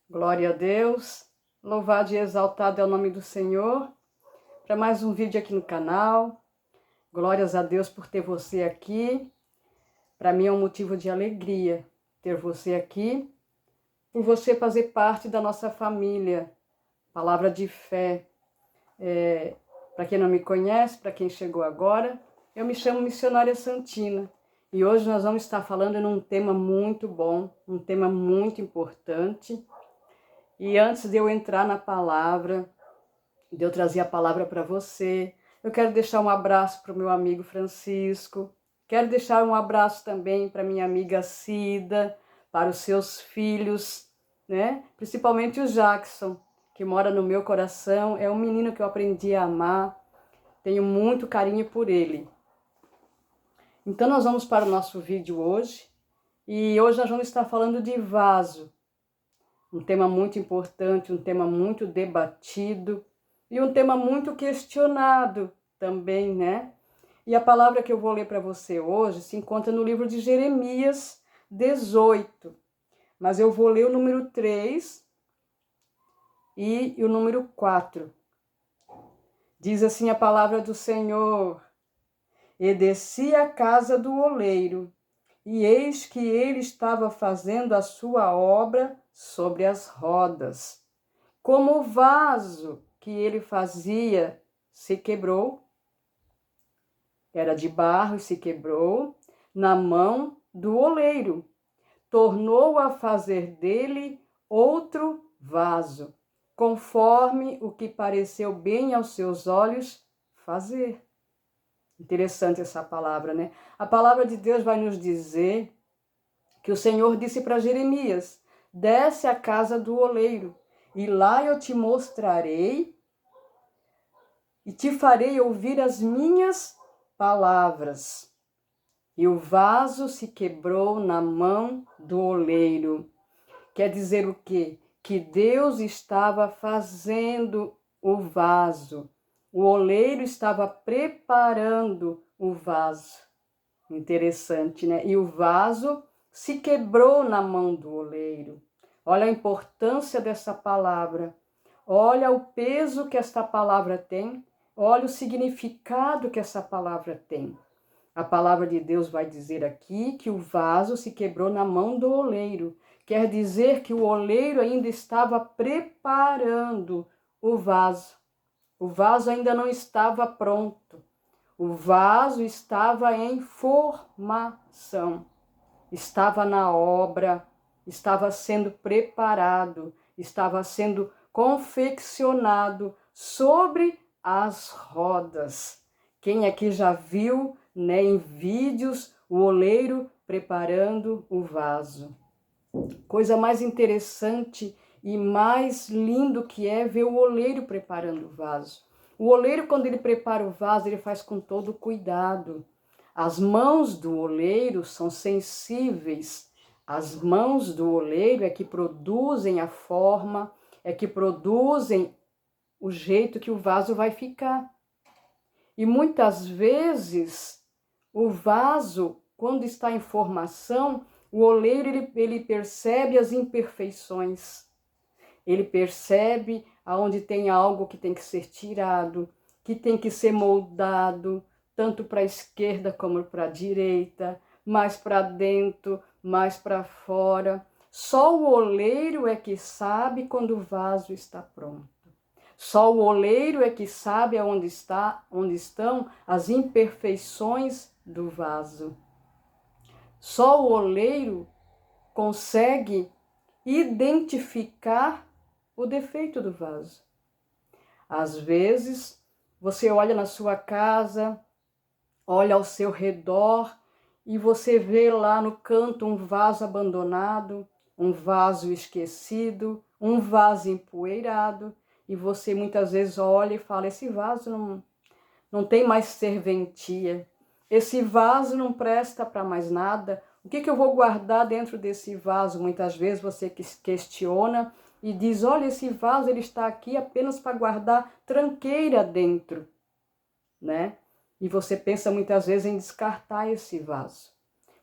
Glória a Deus, louvado e exaltado é o nome do Senhor, para mais um vídeo aqui no canal. Glórias a Deus por ter você aqui. Para mim é um motivo de alegria ter você aqui, por você fazer parte da nossa família. Palavra de fé. Para quem não me conhece, para quem chegou agora, eu me chamo Missionária Santina. E hoje nós vamos estar falando num tema muito bom, um tema muito importante. E antes de eu entrar na palavra, de eu trazer a palavra para você, eu quero deixar um abraço para o meu amigo Francisco, quero deixar um abraço também para minha amiga Cida, para os seus filhos, né? Principalmente o Jackson, que mora no meu coração, é um menino que eu aprendi a amar, tenho muito carinho por ele. Então nós vamos para o nosso vídeo hoje, e hoje nós vamos estar falando de vaso, um tema muito importante, um tema muito debatido e um tema muito questionado também, né? E a palavra que eu vou ler para você hoje se encontra no livro de Jeremias 18, mas eu vou ler o número 3 e o número 4. Diz assim a palavra do Senhor: E desci à casa do oleiro, e eis que ele estava fazendo a sua obra sobre as rodas. Como o vaso que ele fazia se quebrou, era de barro e se quebrou, na mão do oleiro, tornou a fazer dele outro vaso, conforme o que pareceu bem aos seus olhos fazer. Interessante essa palavra, né? A palavra de Deus vai nos dizer que o Senhor disse para Jeremias: desce à casa do oleiro, e lá eu te mostrarei e te farei ouvir as minhas palavras. E o vaso se quebrou na mão do oleiro. Quer dizer o quê? Que Deus estava fazendo o vaso. O oleiro estava preparando o vaso. Interessante, né? E o vaso se quebrou na mão do oleiro. Olha a importância dessa palavra. Olha o peso que esta palavra tem. Olha o significado que essa palavra tem. A palavra de Deus vai dizer aqui que o vaso se quebrou na mão do oleiro. Quer dizer que o oleiro ainda estava preparando o vaso. O vaso ainda não estava pronto. O vaso estava em formação. Estava na obra, estava sendo preparado, estava sendo confeccionado sobre as rodas. Quem aqui já viu, né, em vídeos, o oleiro preparando o vaso? Coisa mais interessante e mais lindo que é ver o oleiro preparando o vaso. O oleiro, quando ele prepara o vaso, ele faz com todo cuidado. As mãos do oleiro são sensíveis. As mãos do oleiro é que produzem a forma, é que produzem o jeito que o vaso vai ficar. E muitas vezes o vaso, quando está em formação, o oleiro ele percebe as imperfeições. Ele percebe aonde tem algo que tem que ser tirado, que tem que ser moldado, tanto para a esquerda como para a direita, mais para dentro, mais para fora. Só o oleiro é que sabe quando o vaso está pronto. Só o oleiro é que sabe onde estão as imperfeições do vaso. Só o oleiro consegue identificar o defeito do vaso. Às vezes, você olha na sua casa, olha ao seu redor e você vê lá no canto um vaso abandonado, um vaso esquecido, um vaso empoeirado, e você muitas vezes olha e fala: esse vaso não tem mais serventia, esse vaso não presta para mais nada. O que eu vou guardar dentro desse vaso? Muitas vezes você questiona e diz: olha, esse vaso ele está aqui apenas para guardar tranqueira dentro, né? E você pensa muitas vezes em descartar esse vaso.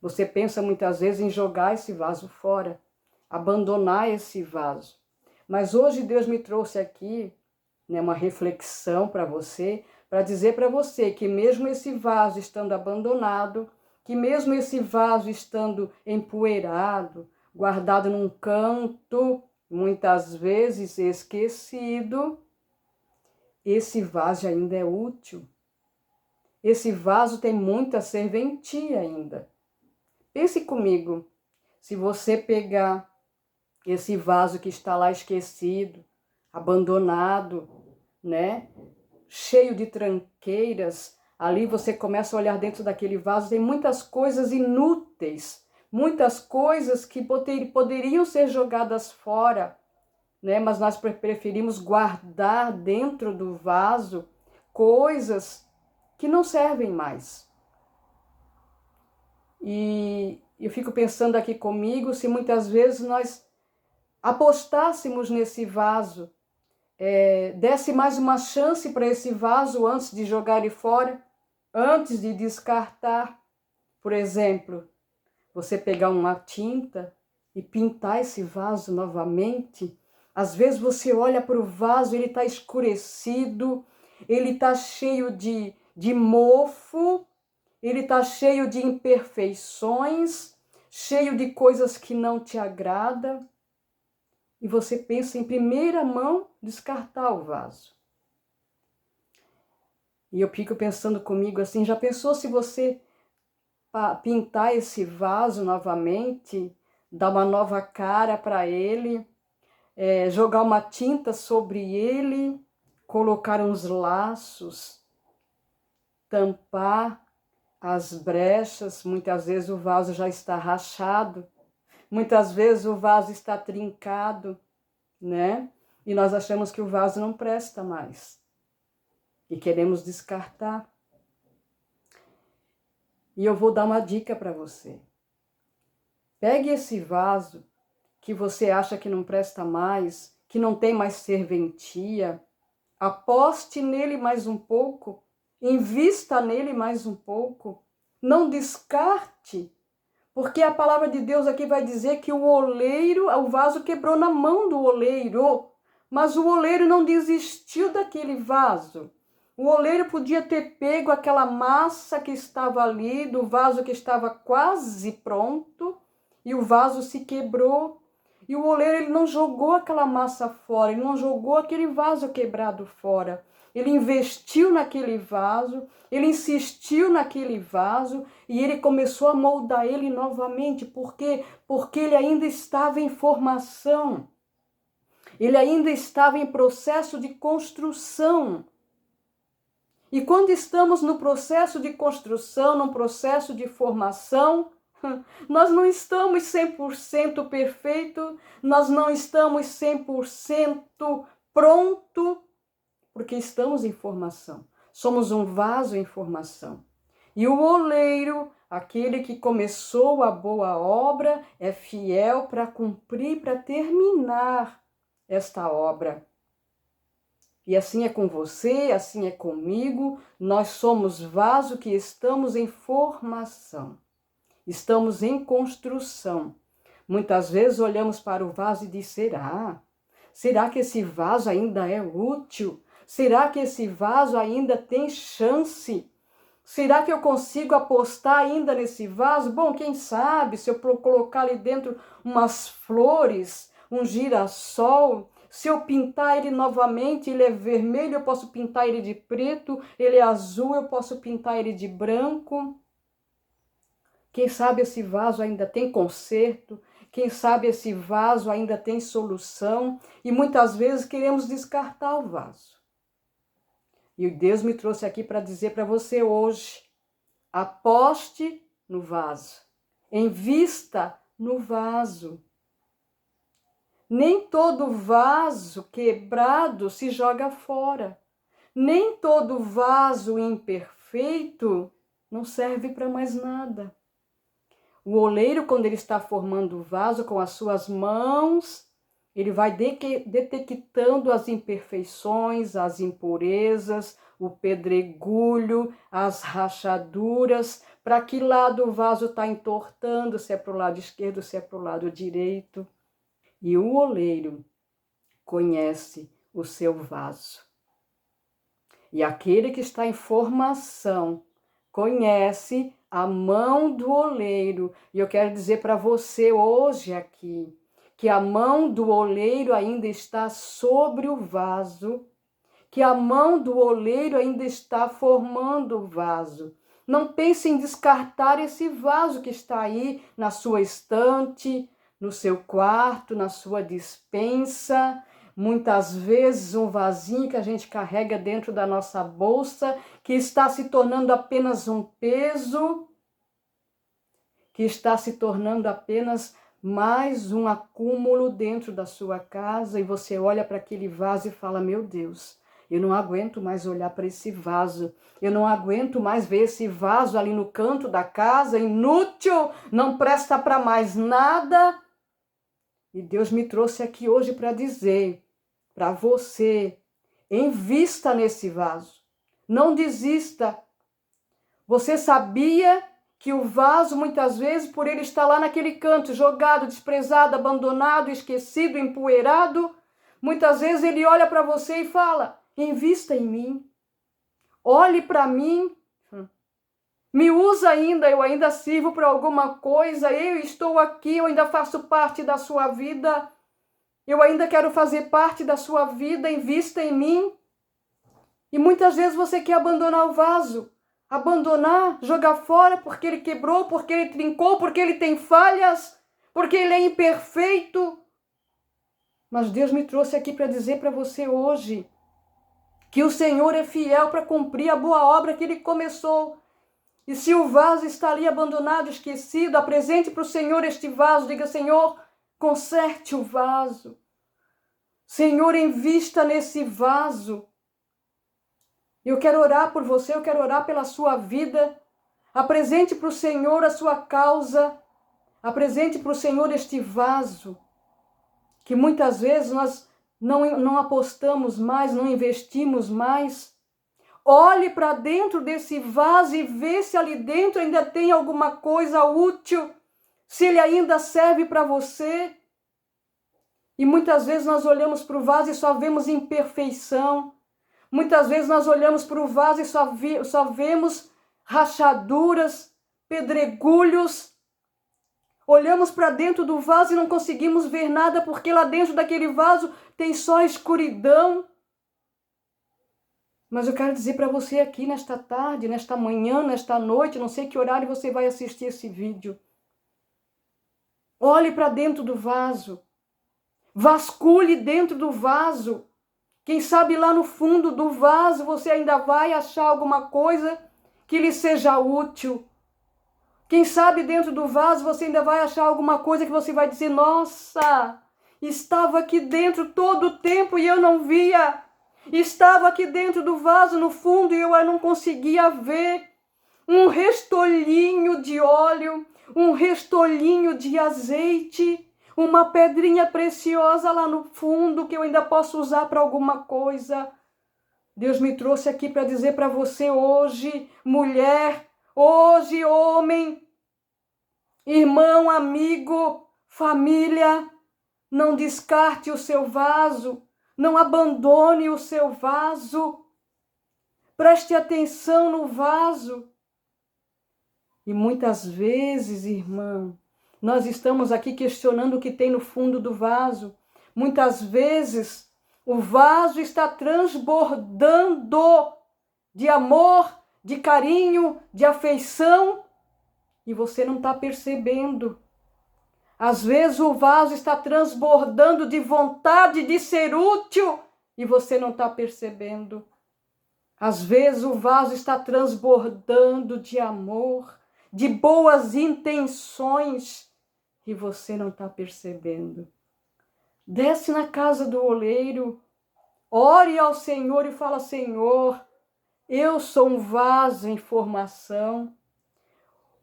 Você pensa muitas vezes em jogar esse vaso fora, abandonar esse vaso. Mas hoje Deus me trouxe aqui, né, uma reflexão para você, para dizer para você que mesmo esse vaso estando abandonado, que mesmo esse vaso estando empoeirado, guardado num canto, muitas vezes esquecido, esse vaso ainda é útil. Esse vaso tem muita serventia ainda. Pense comigo, se você pegar esse vaso que está lá esquecido, abandonado, né? Cheio de tranqueiras, ali você começa a olhar dentro daquele vaso, tem muitas coisas inúteis, muitas coisas que poderiam ser jogadas fora, né? Mas nós preferimos guardar dentro do vaso coisas que não servem mais. E eu fico pensando aqui comigo, se muitas vezes nós apostássemos nesse vaso, desse mais uma chance para esse vaso antes de jogar ele fora, antes de descartar. Por exemplo, você pegar uma tinta e pintar esse vaso novamente. Às vezes você olha para o vaso, ele está escurecido, ele está cheio de mofo, ele está cheio de imperfeições, cheio de coisas que não te agradam. E você pensa em primeira mão descartar o vaso. E eu fico pensando comigo assim, já pensou se você pintar esse vaso novamente, dar uma nova cara para ele, jogar uma tinta sobre ele, colocar uns laços, tampar as brechas, muitas vezes o vaso já está rachado, muitas vezes o vaso está trincado, né? E nós achamos que o vaso não presta mais e queremos descartar. E eu vou dar uma dica para você. Pegue esse vaso que você acha que não presta mais, que não tem mais serventia, aposte nele mais um pouco, invista nele mais um pouco, não descarte, porque a palavra de Deus aqui vai dizer que o vaso quebrou na mão do oleiro, mas o oleiro não desistiu daquele vaso. O oleiro podia ter pego aquela massa que estava ali, do vaso que estava quase pronto, e o vaso se quebrou. E o oleiro ele não jogou aquela massa fora, ele não jogou aquele vaso quebrado fora. Ele investiu naquele vaso, ele insistiu naquele vaso e ele começou a moldar ele novamente. Por quê? Porque ele ainda estava em formação. Ele ainda estava em processo de construção. E quando estamos no processo de construção, no processo de formação, nós não estamos 100% perfeito, nós não estamos 100% pronto, porque estamos em formação. Somos um vaso em formação. E o oleiro, aquele que começou a boa obra, é fiel para cumprir, para terminar esta obra. E assim é com você, assim é comigo, nós somos vaso que estamos em formação, estamos em construção. Muitas vezes olhamos para o vaso e diz, será? Será que esse vaso ainda é útil? Será que esse vaso ainda tem chance? Será que eu consigo apostar ainda nesse vaso? Bom, quem sabe se eu colocar ali dentro umas flores, um girassol, se eu pintar ele novamente, ele é vermelho, eu posso pintar ele de preto, ele é azul, eu posso pintar ele de branco. Quem sabe esse vaso ainda tem conserto, quem sabe esse vaso ainda tem solução, e muitas vezes queremos descartar o vaso. E Deus me trouxe aqui para dizer para você hoje, aposte no vaso, invista no vaso. Nem todo vaso quebrado se joga fora. Nem todo vaso imperfeito não serve para mais nada. O oleiro, quando ele está formando o vaso com as suas mãos, ele vai detectando as imperfeições, as impurezas, o pedregulho, as rachaduras, para que lado o vaso está entortando, se é para o lado esquerdo, se é para o lado direito. E o oleiro, conhece o seu vaso. E aquele que está em formação conhece a mão do oleiro. E eu quero dizer para você hoje aqui, que a mão do oleiro ainda está sobre o vaso, que a mão do oleiro ainda está formando o vaso. Não pense em descartar esse vaso que está aí na sua estante, no seu quarto, na sua despensa. Muitas vezes um vasinho que a gente carrega dentro da nossa bolsa, que está se tornando apenas um peso, que está se tornando apenas mais um acúmulo dentro da sua casa, e você olha para aquele vaso e fala: meu Deus, eu não aguento mais olhar para esse vaso, eu não aguento mais ver esse vaso ali no canto da casa, inútil, não presta para mais nada. E Deus me trouxe aqui hoje para dizer para você: invista nesse vaso, não desista. Você sabia que o vaso, muitas vezes, por ele estar lá naquele canto, jogado, desprezado, abandonado, esquecido, empoeirado, muitas vezes ele olha para você e fala: invista em mim, olhe para mim, me usa ainda, eu ainda sirvo para alguma coisa, eu estou aqui, eu ainda faço parte da sua vida, eu ainda quero fazer parte da sua vida, invista em mim. E muitas vezes você quer abandonar o vaso, abandonar, jogar fora porque ele quebrou, porque ele trincou, porque ele tem falhas, porque ele é imperfeito. Mas Deus me trouxe aqui para dizer para você hoje que o Senhor é fiel para cumprir a boa obra que ele começou. E se o vaso está ali abandonado, esquecido, apresente para o Senhor este vaso, diga: Senhor, conserte o vaso. Senhor, invista nesse vaso. Eu quero orar por você, eu quero orar pela sua vida. Apresente para o Senhor a sua causa. Apresente para o Senhor este vaso, que muitas vezes nós não apostamos mais, não investimos mais. Olhe para dentro desse vaso e vê se ali dentro ainda tem alguma coisa útil, se ele ainda serve para você. E muitas vezes nós olhamos para o vaso e só vemos imperfeição. Muitas vezes nós olhamos para o vaso e só vemos rachaduras, pedregulhos. Olhamos para dentro do vaso e não conseguimos ver nada, porque lá dentro daquele vaso tem só escuridão. Mas eu quero dizer para você aqui nesta tarde, nesta manhã, nesta noite, não sei que horário você vai assistir esse vídeo. Olhe para dentro do vaso. Vasculhe dentro do vaso. Quem sabe lá no fundo do vaso você ainda vai achar alguma coisa que lhe seja útil. Quem sabe dentro do vaso você ainda vai achar alguma coisa que você vai dizer: nossa, estava aqui dentro todo o tempo e eu não via. Estava aqui dentro do vaso, no fundo, e eu não conseguia ver. Um restolhinho de óleo, um restolhinho de azeite, uma pedrinha preciosa lá no fundo que eu ainda posso usar para alguma coisa. Deus me trouxe aqui para dizer para você hoje, mulher, hoje, homem, irmão, amigo, família, não descarte o seu vaso, não abandone o seu vaso, preste atenção no vaso. E muitas vezes, irmã, nós estamos aqui questionando o que tem no fundo do vaso. Muitas vezes o vaso está transbordando de amor, de carinho, de afeição, e você não está percebendo. Às vezes o vaso está transbordando de vontade de ser útil e você não está percebendo. Às vezes o vaso está transbordando de amor, de boas intenções e você não está percebendo. Desce na casa do oleiro, ore ao Senhor e fala: Senhor, eu sou um vaso em formação.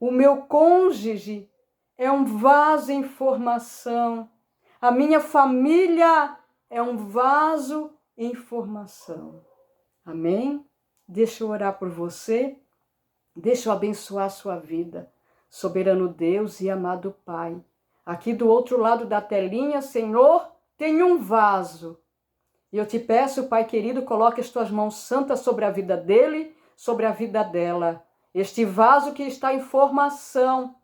O meu cônjuge é um vaso em formação. A minha família é um vaso em formação. Amém? Deixa eu orar por você. Deixa eu abençoar a sua vida. Soberano Deus e amado Pai. Aqui do outro lado da telinha, Senhor, tem um vaso. E eu te peço, Pai querido, coloque as tuas mãos santas sobre a vida dele, sobre a vida dela. Este vaso que está em formação,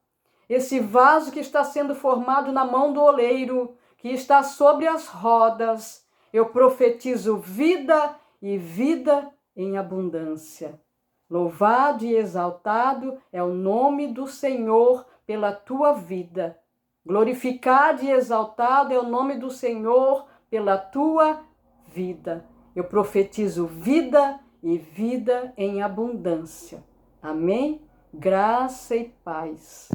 esse vaso que está sendo formado na mão do oleiro, que está sobre as rodas, eu profetizo vida e vida em abundância. Louvado e exaltado é o nome do Senhor pela tua vida. Glorificado e exaltado é o nome do Senhor pela tua vida. Eu profetizo vida e vida em abundância. Amém? Graça e paz.